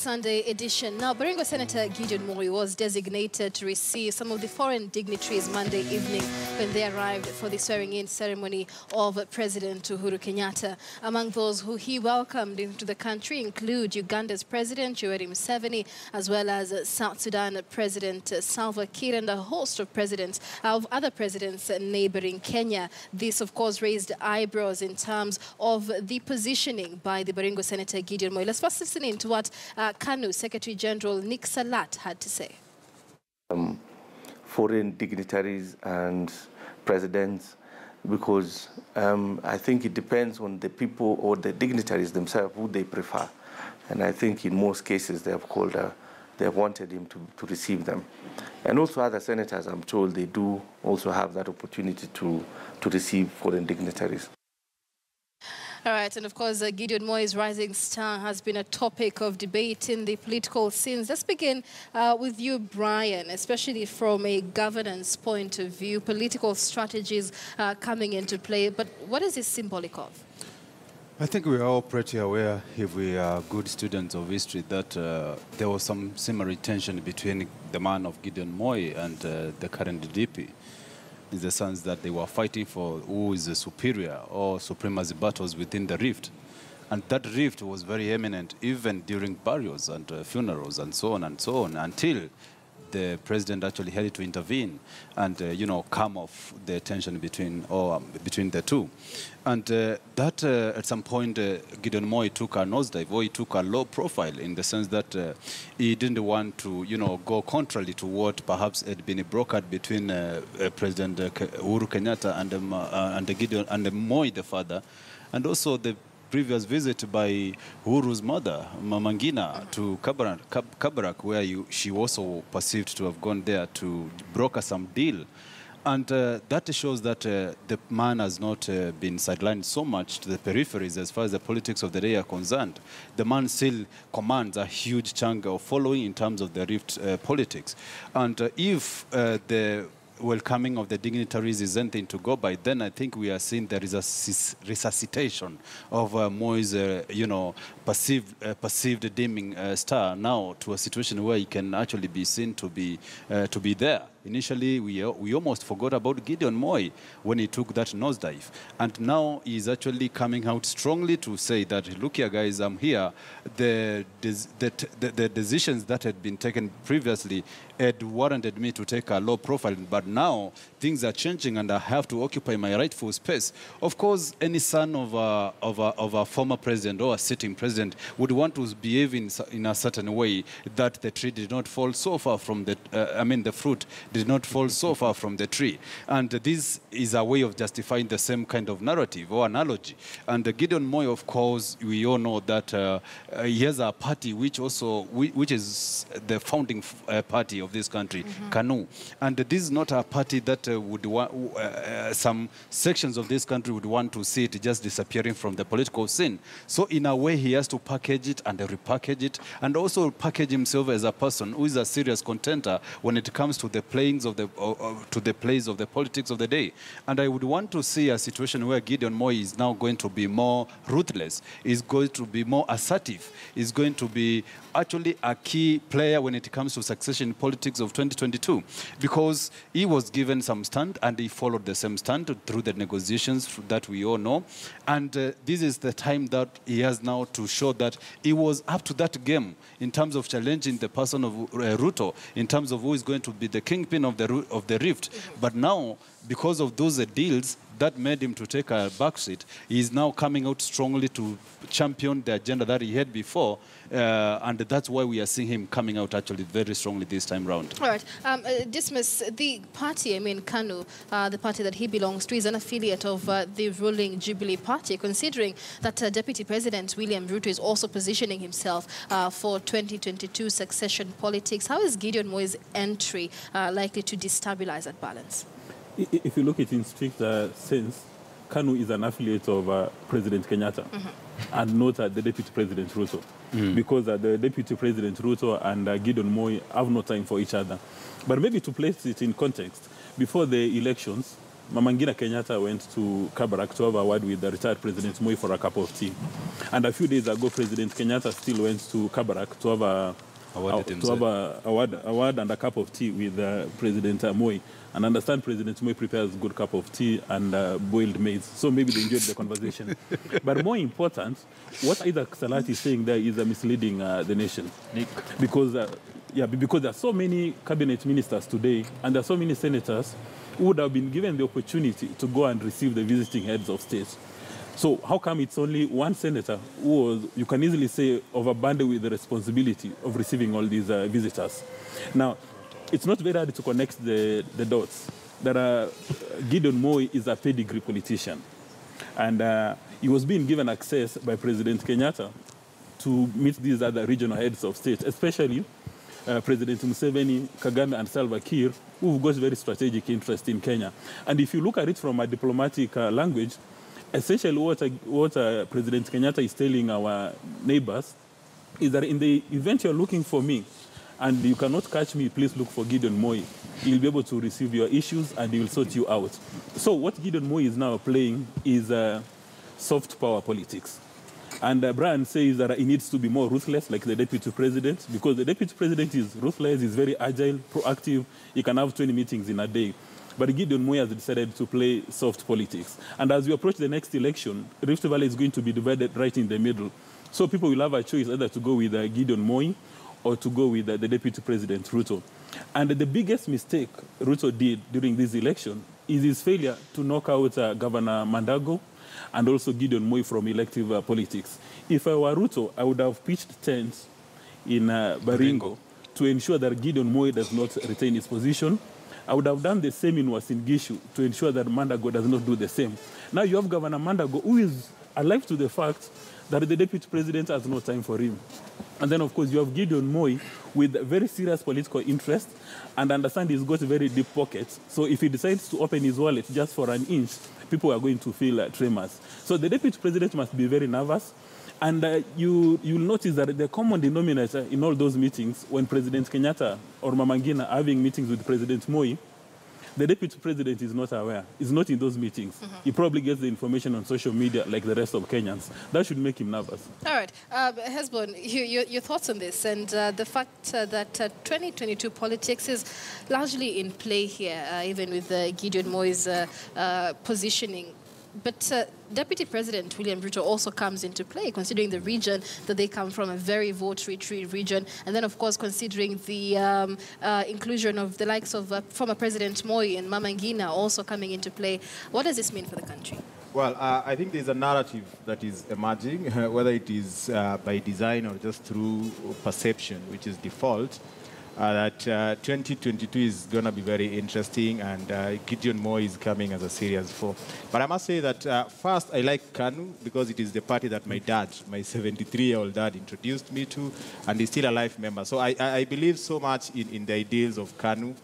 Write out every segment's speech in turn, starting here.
Sunday edition. Now, Baringo Senator Gideon Moi was designated to receive some of the foreign dignitaries Monday evening when they arrived for the swearing-in ceremony of President Uhuru Kenyatta. Among those who he welcomed into the country include Uganda's President Yoweri Museveni, as well as South Sudan President Salva Kiir and a host of other presidents neighboring Kenya. This, of course, raised eyebrows in terms of the positioning by the Baringo Senator Gideon Moi. Let's first listen in to what KANU Secretary General Nick Salat had to say. Foreign dignitaries and presidents, because I think it depends on the people or the dignitaries themselves who they prefer. And I think in most cases they have called, they have wanted him to receive them. And also other senators, I'm told, they do also have that opportunity to receive foreign dignitaries. All right, and of course, Gideon Moi's rising star has been a topic of debate in the political scenes. Let's begin with you, Brian, especially from a governance point of view, political strategies coming into play. But what is this symbolic of? I think we are all pretty aware, if we are good students of history, that there was some similar tension between the man of Gideon Moi and the current DP. In the sense that they were fighting for who is the superior or supremacy battles within the rift. And that rift was very eminent even during burials and funerals and so on, until the president actually had to intervene and, calm off the tension between the two. And that at some point, Gideon Moi took a nosedive, or he took a low profile in the sense that he didn't want to, go contrary to what perhaps had been brokered between President Uhuru Kenyatta and Gideon and Moi, the father, and also the previous visit by Uhuru's mother, Mama Ngina, to Kabarak, where she also perceived to have gone there to broker some deal. And that shows that the man has not been sidelined so much to the peripheries as far as the politics of the day are concerned. The man still commands a huge chunk of following in terms of the rift politics. And if the welcoming of the dignitaries is anything to go by, then I think we are seeing there is a resuscitation of Moi's, perceived dimming star now to a situation where he can actually be seen to be there. Initially, we almost forgot about Gideon Moi when he took that nosedive. And now he's actually coming out strongly to say that, look here, guys, I'm here. The decisions that had been taken previously had warranted me to take a low profile, but now things are changing and I have to occupy my rightful space. Of course, any son of a former president or a sitting president would want to behave in a certain way that the tree did not fall so far from the fruit did not fall so far from the tree. And this is a way of justifying the same kind of narrative or analogy. And Gideon Moi, of course, we all know that he has a party which is the founding party of this country, KANU. And this is not a party that some sections of this country would want to see it just disappearing from the political scene. So in a way, he has to package it and repackage it, and also package himself as a person who is a serious contender when it comes to the plays of the politics of the day. And I would want to see a situation where Gideon Moi is now going to be more ruthless, is going to be more assertive, is going to be actually a key player when it comes to succession politics of 2022, because he was given some stand and he followed the same stand through the negotiations that we all know. And this is the time that he has now to show that he was up to that game in terms of challenging the person of Ruto, in terms of who is going to be the kingpin of the rift. But now, because of those deals that made him to take a backseat, he is now coming out strongly to champion the agenda that he had before, and that's why we are seeing him coming out actually very strongly this time round. All right, Dismiss, the party, KANU, the party that he belongs to, is an affiliate of the ruling Jubilee party, considering that Deputy President William Ruto is also positioning himself for 2022 succession politics. How is Gideon Moi's entry likely to destabilize that balance? If you look at it in strict sense, KANU is an affiliate of President Kenyatta and not the Deputy President Ruto. Because the Deputy President Ruto and Gideon Moi have no time for each other. But maybe to place it in context, before the elections, Mama Ngina Kenyatta went to Kabarak to have a word with the retired President Moi for a cup of tea. And a few days ago, President Kenyatta still went to Kabarak to have a word and a cup of tea with President Moi. And I understand President Moi prepares a good cup of tea and boiled maize. So maybe they enjoyed the conversation. But more important, what Isaac Salati is saying there is misleading the nation. Because there are so many cabinet ministers today, and there are so many senators who would have been given the opportunity to go and receive the visiting heads of state. So how come it's only one senator who was, you can easily say, overburdened with the responsibility of receiving all these visitors? Now, it's not very hard to connect the dots. Gideon Moi is a pedigree politician. And he was being given access by President Kenyatta to meet these other regional heads of state, especially President Museveni, Kagame, and Salva Kiir, who've got very strategic interest in Kenya. And if you look at it from a diplomatic language, essentially what President Kenyatta is telling our neighbors is that in the event you're looking for me, and you cannot catch me, please look for Gideon Moi. He'll be able to receive your issues and he will sort you out. So what Gideon Moi is now playing is soft power politics. And Brian says that he needs to be more ruthless, like the deputy president, because the deputy president is ruthless, he's very agile, proactive, he can have 20 meetings in a day. But Gideon Moi has decided to play soft politics. And as we approach the next election, Rift Valley is going to be divided right in the middle. So people will have a choice either to go with Gideon Moi or to go with the Deputy President, Ruto. And the biggest mistake Ruto did during this election is his failure to knock out Governor Mandago and also Gideon Moi from elective politics. If I were Ruto, I would have pitched tents in Baringo to ensure that Gideon Moi does not retain his position. I would have done the same in Uasin Gishu to ensure that Mandago does not do the same. Now you have Governor Mandago, who is alive to the fact that the deputy president has no time for him. And then, of course, you have Gideon Moi with very serious political interest and understand he's got very deep pockets. So if he decides to open his wallet just for an inch, people are going to feel tremors. So the deputy president must be very nervous. And you'll notice that the common denominator in all those meetings, when President Kenyatta or Mama Ngina are having meetings with President Moi, the deputy president is not aware. He's not in those meetings. He probably gets the information on social media like the rest of Kenyans. That should make him nervous. All right. Hesbon, your thoughts on this and the fact that 2022 politics is largely in play here, even with Gideon Moi's positioning. But Deputy President William Ruto also comes into play, considering the region that they come from, a very vote-rich region, and then, of course, considering the inclusion of the likes of former President Moi and Mama Ngina also coming into play. What does this mean for the country? Well, I think there's a narrative that is emerging, whether it is by design or just through perception, which is default, that 2022 is going to be very interesting, and Gideon Moi is coming as a serious foe. But I must say that first, I like KANU because it is the party that my dad, my 73-year-old dad, introduced me to, and he's still a life member. So I believe so much in the ideals of KANU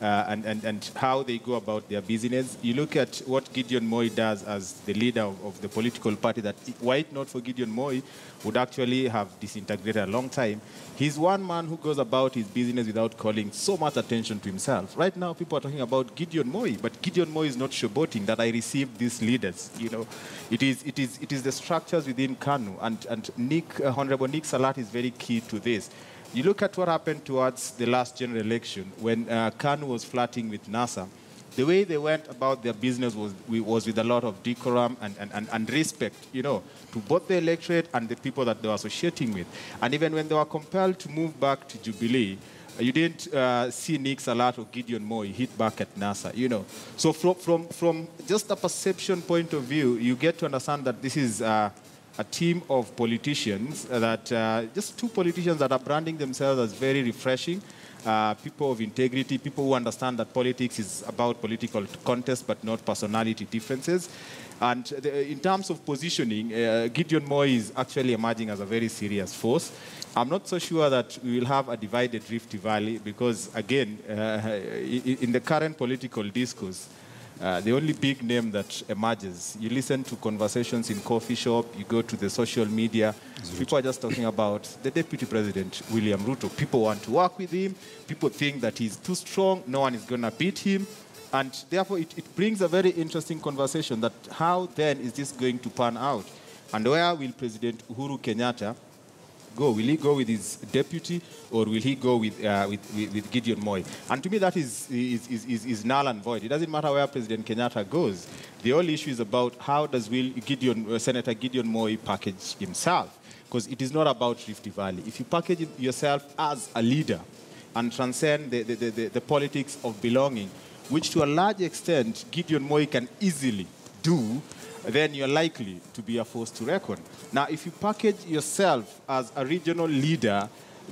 and how they go about their business. You look at what Gideon Moi does as the leader of the political party that, were it not for Gideon Moi, would actually have disintegrated a long time. He's one man who goes about his business without calling so much attention to himself. Right now, people are talking about Gideon Moi, but Gideon Moi is not showboating that I received these leaders. You know, it is the structures within KANU, and Honorable Nick Salat is very key to this. You look at what happened towards the last general election when KANU was flirting with NASA. The way they went about their business was with a lot of decorum and respect, you know, to both the electorate and the people that they were associating with. And even when they were compelled to move back to Jubilee, you didn't see Nick Salat or Gideon Moi hit back at NASA, you know. So from just a perception point of view, you get to understand that this is a team of politicians that, just two politicians that are branding themselves as very refreshing, people of integrity, people who understand that politics is about political contest but not personality differences. And in terms of positioning, Gideon Moi is actually emerging as a very serious force. I'm not so sure that we will have a divided Rift Valley because, again, in the current political discourse, the only big name that emerges, you listen to conversations in coffee shop, you go to the social media, people are just talking about the Deputy President, William Ruto. People want to work with him. People think that he's too strong. No one is going to beat him. And therefore, it brings a very interesting conversation that how then is this going to pan out? And where will President Uhuru Kenyatta go? Will he go with his deputy, or will he go with Gideon Moi? And to me, that is null and void. It doesn't matter where President Kenyatta goes. The only issue is about how does Senator Gideon Moi package himself? Because it is not about Rift Valley. If you package yourself as a leader and transcend the politics of belonging, which to a large extent Gideon Moi can easily do, then you're likely to be a force to reckon. Now, if you package yourself as a regional leader,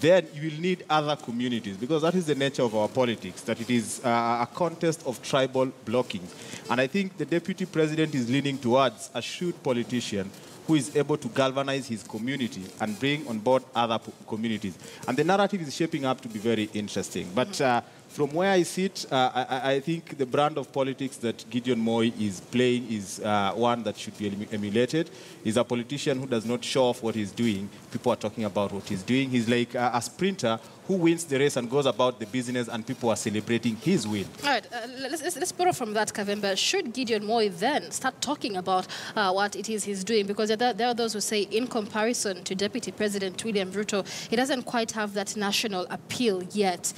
then you will need other communities, because that is the nature of our politics, that it is a contest of tribal blocking. And I think the deputy president is leaning towards a shrewd politician who is able to galvanize his community and bring on board other communities. And the narrative is shaping up to be very interesting. But from where I sit, I think the brand of politics that Gideon Moi is playing is one that should be emulated. He's a politician who does not show off what he's doing. People are talking about what he's doing. He's like a sprinter who wins the race and goes about the business, and people are celebrating his win. All right, let's borrow from that, Kavemba. Should Gideon Moi then start talking about what it is he's doing? Because there are those who say, in comparison to Deputy President William Ruto, he doesn't quite have that national appeal yet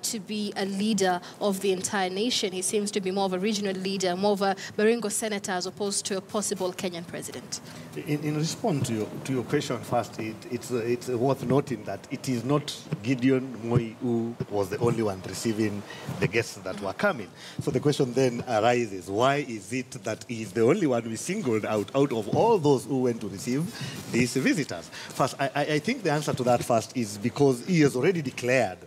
to be a leader of the entire nation. He seems to be more of a regional leader, more of a Baringo senator as opposed to a possible Kenyan president. In response to your question first, it's worth noting that it is not Gideon Moi who was the only one receiving the guests that were coming. So the question then arises, why is it that he is the only one we singled out of all those who went to receive these visitors? First, I think the answer to that first is because he has already declared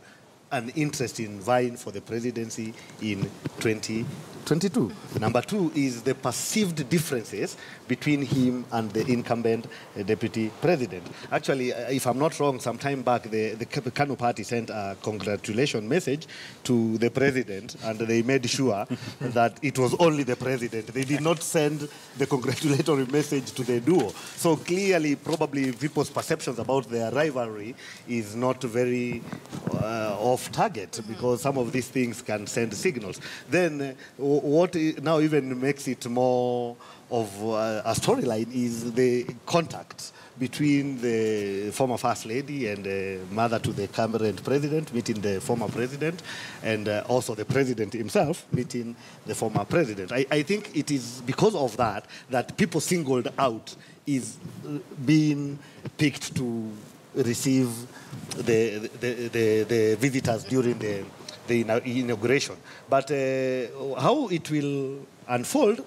an interest in vying for the presidency in 2022. Number two is the perceived differences between him and the incumbent deputy president. Actually, if I'm not wrong, some time back, the Kanu party sent a congratulation message to the president, and they made sure that it was only the president. They did not send the congratulatory message to the duo. So clearly, probably people's perceptions about their rivalry is not very off target, because some of these things can send signals. Then what now even makes it more of a storyline is the contact between the former First Lady and mother to the current president meeting the former president, and also the president himself meeting the former president. I think it is because of that that people singled out is being picked to receive the visitors during the inauguration. But how it will unfold,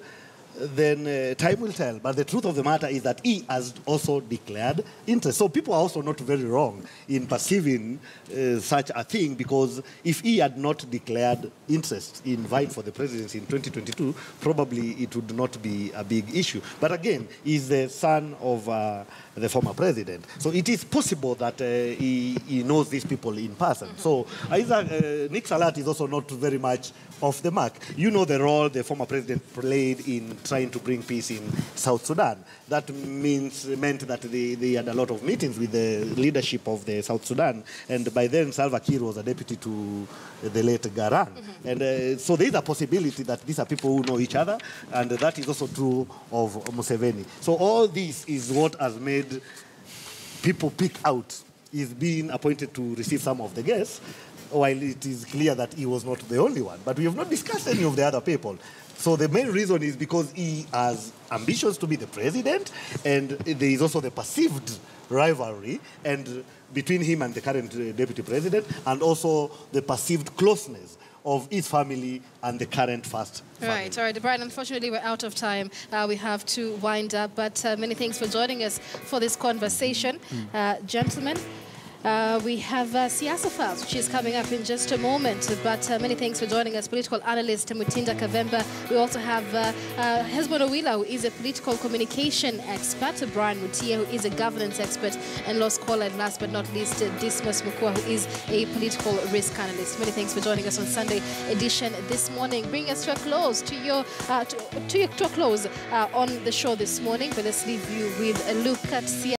then time will tell. But the truth of the matter is that he has also declared interest. So people are also not very wrong in perceiving such a thing, because if he had not declared interest in vying for the presidency in 2022, probably it would not be a big issue. But again, he's the son of the former president. So it is possible that he knows these people in person. So Nick Salat is also not very much off the mark. You know the role the former president played in trying to bring peace in South Sudan. That meant that they had a lot of meetings with the leadership of the South Sudan. And by then, Salva Kiir was a deputy to the late Garang. And so there is a possibility that these are people who know each other. And that is also true of Museveni. So all this is what has made people pick out. He's being appointed to receive some of the guests, while it is clear that he was not the only one. But we have not discussed any of the other people. So the main reason is because he has ambitions to be the president, and there is also the perceived rivalry and between him and the current deputy president, and also the perceived closeness of his family and the current first family. Right, all right, Brian, unfortunately we're out of time. We have to wind up, but many thanks for joining us for this conversation. Gentlemen, we have Siasa Files, which is coming up in just a moment, but many thanks for joining us. Political analyst Mutinda Kavemba. We also have Hezbollah Owila, who is a political communication expert, Brian Mutia, who is a governance expert and law scholar, and last but not least, Dismas Mukua, who is a political risk analyst. Many thanks for joining us on Sunday edition this morning. Bring us to a close, to a close on the show this morning, but let's leave you with a look at Siasa.